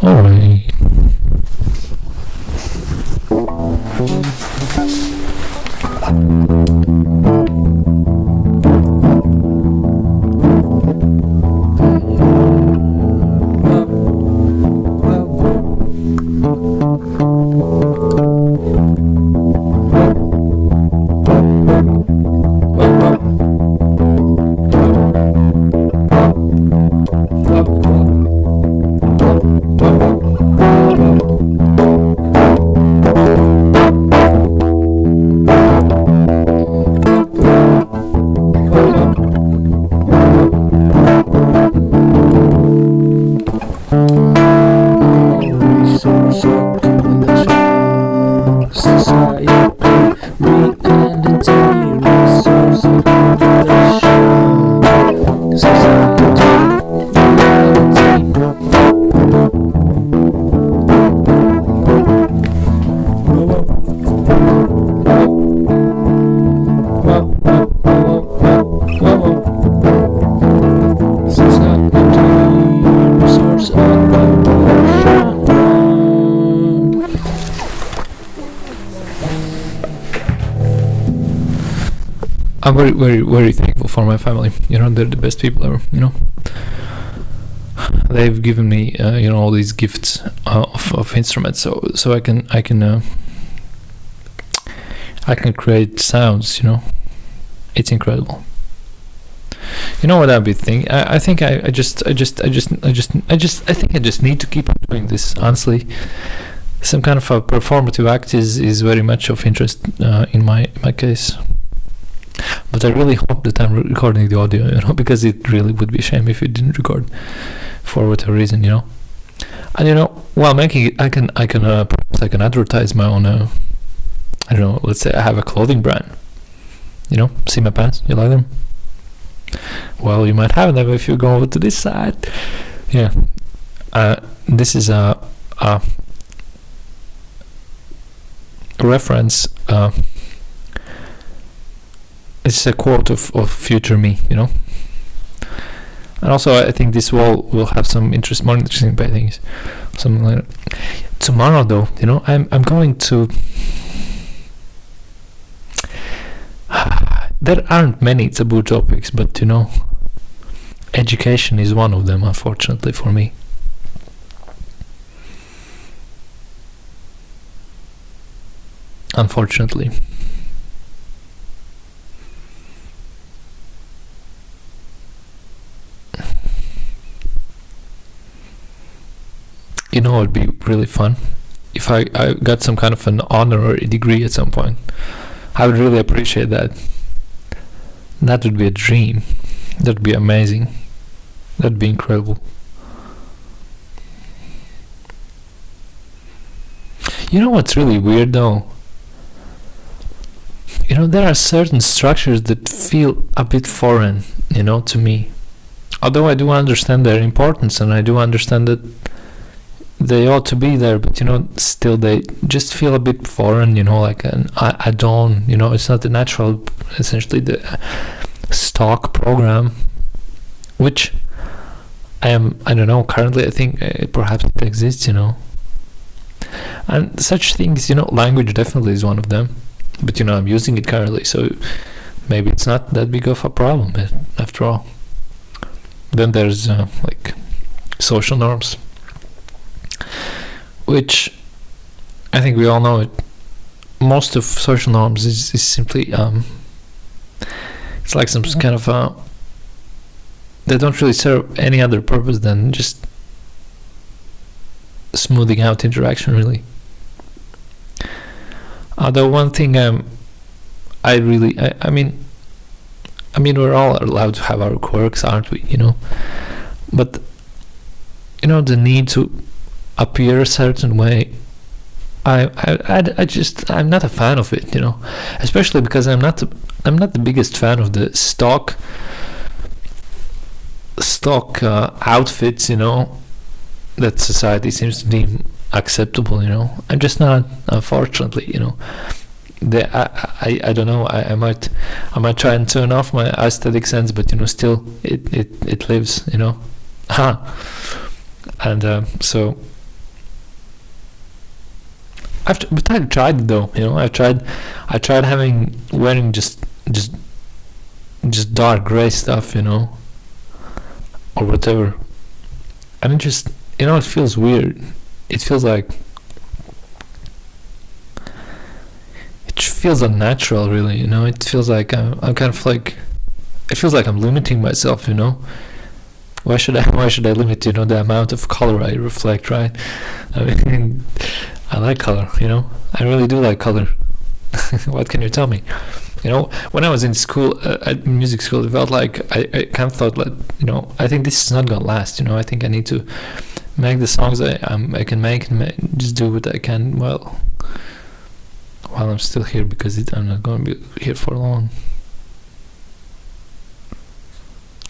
Alright. I'm very, very, very thankful for my family. You know, they're the best people ever. You know, they've given me, you know, all these gifts of instruments, so I can create sounds. You know, it's incredible. You know what I've been thinking? I think I just need to keep on doing this. Honestly, some kind of a performative act is very much of interest in my case. But I really hope that I'm recording the audio, you know, because it really would be a shame if it didn't record for whatever reason, you know. And you know, while making it, I can perhaps I can advertise my own. I don't know. Let's say I have a clothing brand. You know, see my pants? You like them? Well, you might have them if you go over to this side. Yeah. This is a reference. It's a quote of future me, you know. And also, I think this wall will have some more interesting things, something like that. Tomorrow, though, you know, I'm going to. There aren't many taboo topics, but you know, education is one of them, unfortunately for me. Unfortunately. You know, it would be really fun if I got some kind of an honorary degree at some point. I would really appreciate that. That would be a dream. That would be amazing. That would be incredible. You know what's really weird though? You know, there are certain structures that feel a bit foreign, you know, to me. Although I do understand their importance and I do understand that they ought to be there, but you know, still they just feel a bit foreign, you know, like an add-on, you know. It's not the natural, essentially the stock program, which I don't know, currently I think perhaps it exists, you know. And such things, you know, language definitely is one of them, but you know, I'm using it currently, so maybe it's not that big of a problem after all. Then there's like social norms, which I think we all know it. Most of social norms is simply it's like some kind of they don't really serve any other purpose than just smoothing out interaction, really. Although one thing I mean we're all allowed to have our quirks, aren't we, you know? But you know, the need to appear a certain way, I'm not a fan of it, you know, especially because I'm not the biggest fan of the stock outfits, you know, that society seems to deem acceptable, you know. I'm just not, unfortunately, you know. I don't know, I might try and turn off my aesthetic sense, but you know, still it lives, you know. And so but I tried it though. I tried wearing just dark gray stuff, or whatever, and it just, it feels weird. It feels like, it feels unnatural, really. It feels like I'm kind of like, it feels like I'm limiting myself. Why should I limit, the amount of color I reflect, right? I mean, I like color, I really do like color. What can you tell me? When I was in school, at music school, it felt like I kind of thought like, I think this is not gonna last. I think I need to make the songs I can make, and just do what I can while I'm still here, because I'm not gonna be here for long.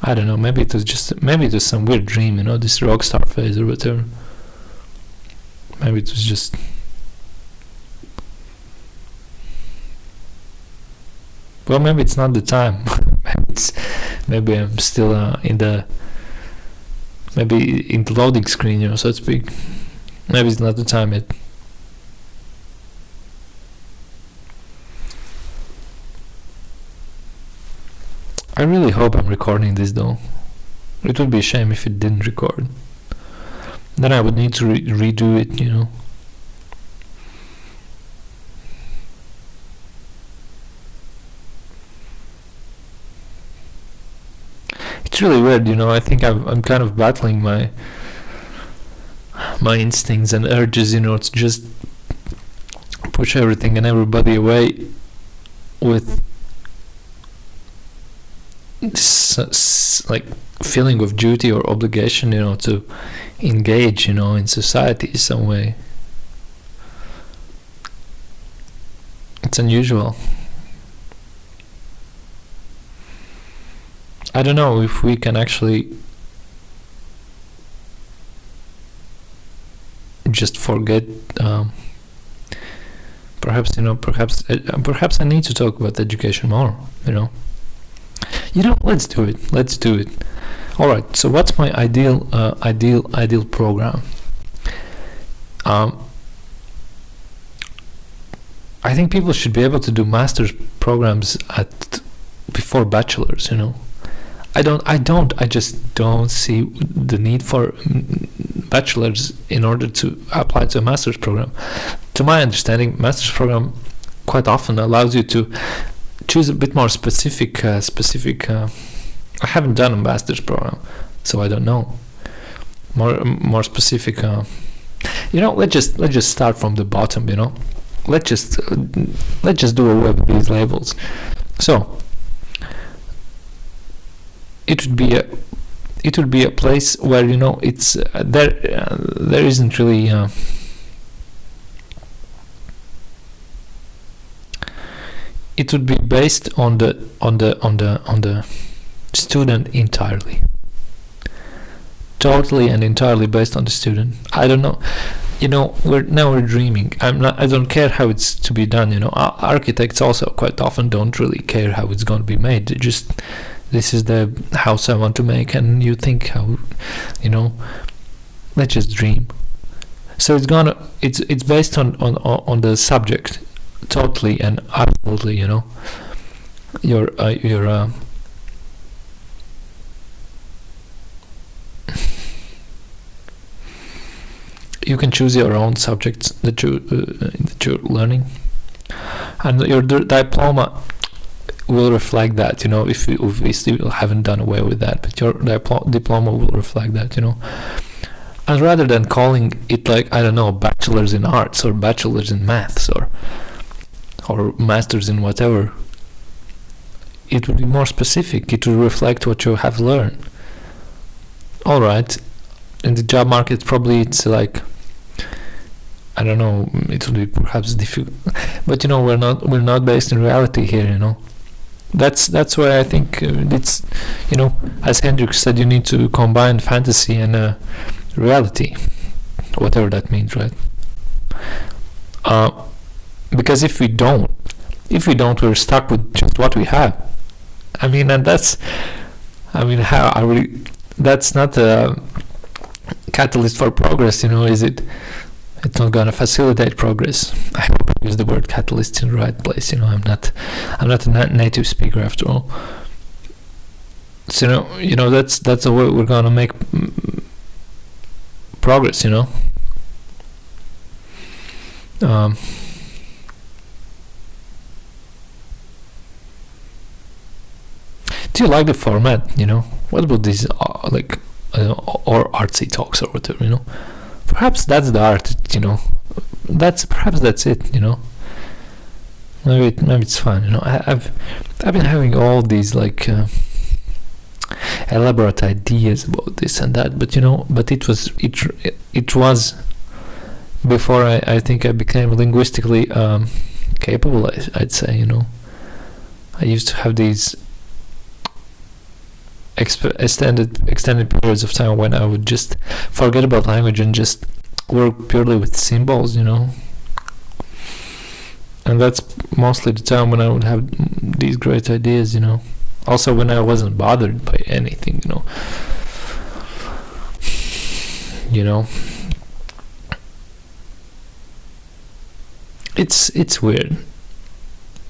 I don't know. Maybe it was some weird dream, this rock star phase or whatever. Maybe it was just. Well, maybe it's not the time. maybe I'm still in the loading screen, so to speak. Maybe it's not the time yet. I really hope I'm recording this though. It would be a shame if it didn't record. Then I would need to redo it, It's really weird, I think I'm kind of battling my instincts and urges, to just push everything and everybody away with this like feeling of duty or obligation, to engage, in society in some way. It's unusual. I don't know if we can actually just forget. Perhaps I need to talk about education more. Let's do it. All right. So what's my ideal program? I think people should be able to do master's programs before bachelor's. I just don't see the need for bachelor's in order to apply to a master's program. To my understanding, master's program quite often allows you to choose a bit more specific. I haven't done a master's program, so I don't know. More specific. Let's just start from the bottom. Let's just do away with these labels. So it would be a place where it's there isn't really. It would be based on the student entirely, totally and entirely based on the student. I don't know, we're dreaming. I don't care how it's to be done. Architects also quite often don't really care how it's going to be made. They just, this is the house I want to make, and you think how, let's just dream. So it's based on the subject. Totally and absolutely, your you can choose your own subjects that you're learning, and your diploma will reflect that. If we still haven't done away with that, but your diploma will reflect that. And rather than calling it like, I don't know, bachelor's in arts or bachelor's in maths or master's in whatever, it would be more specific. It will reflect what you have learned. All right, in the job market, probably it's like, I don't know, it will be perhaps difficult, but we're not based in reality here. That's why I think it's, as Hendrik said, you need to combine fantasy and reality, whatever that means, right? Because if we don't, we're stuck with just what we have. And how are we? That's not a catalyst for progress, is it? It's not gonna facilitate progress. I hope I use the word catalyst in the right place. I'm not a native speaker after all. So that's the way we're gonna make progress. Do you like the format? What about these or artsy talks or whatever? Perhaps that's the art. That's it. Maybe it's fun. I've been having all these elaborate ideas about this and that, but it was before I think I became linguistically capable. I'd say. I used to have these extended periods of time when I would just forget about language and just work purely with symbols, and that's mostly the time when I would have these great ideas, also when I wasn't bothered by anything, it's weird,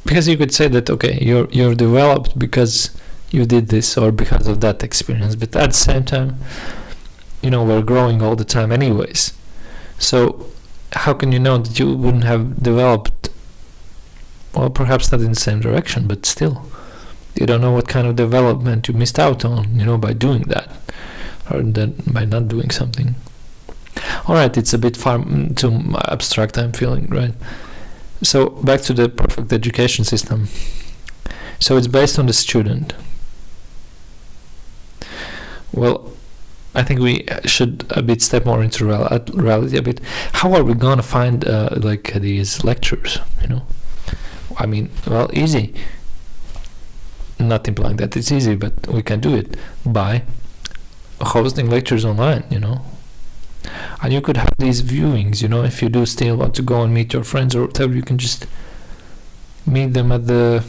because you could say that, okay, you're developed because you did this or because of that experience, but at the same time, we're growing all the time anyways. So how can you know that you wouldn't have developed? Well, perhaps not in the same direction, but still, you don't know what kind of development you missed out on, by doing that, or by not doing something. All right, it's a bit far too abstract, I'm feeling, right? So back to the perfect education system. So it's based on the student. Well, I think we should a bit step more into reality a bit. How are we gonna find these lectures? I mean, well, easy. Not implying that it's easy, but we can do it by hosting lectures online. And you could have these viewings. If you do still want to go and meet your friends or whatever, you can just meet them at the.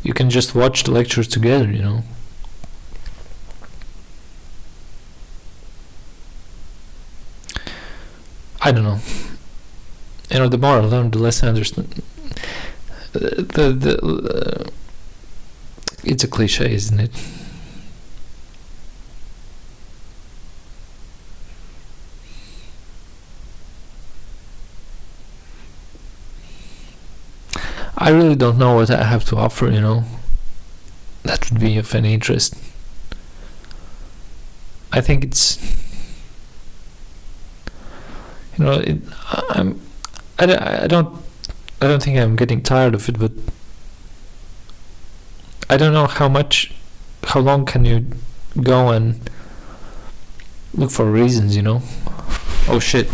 You can just watch the lectures together, I don't know. The more I learn, the less I understand. It's a cliche, isn't it? I really don't know what I have to offer, that would be of any interest. I think it's, I don't think I'm getting tired of it, but I don't know how long can you go and look for reasons, Oh shit.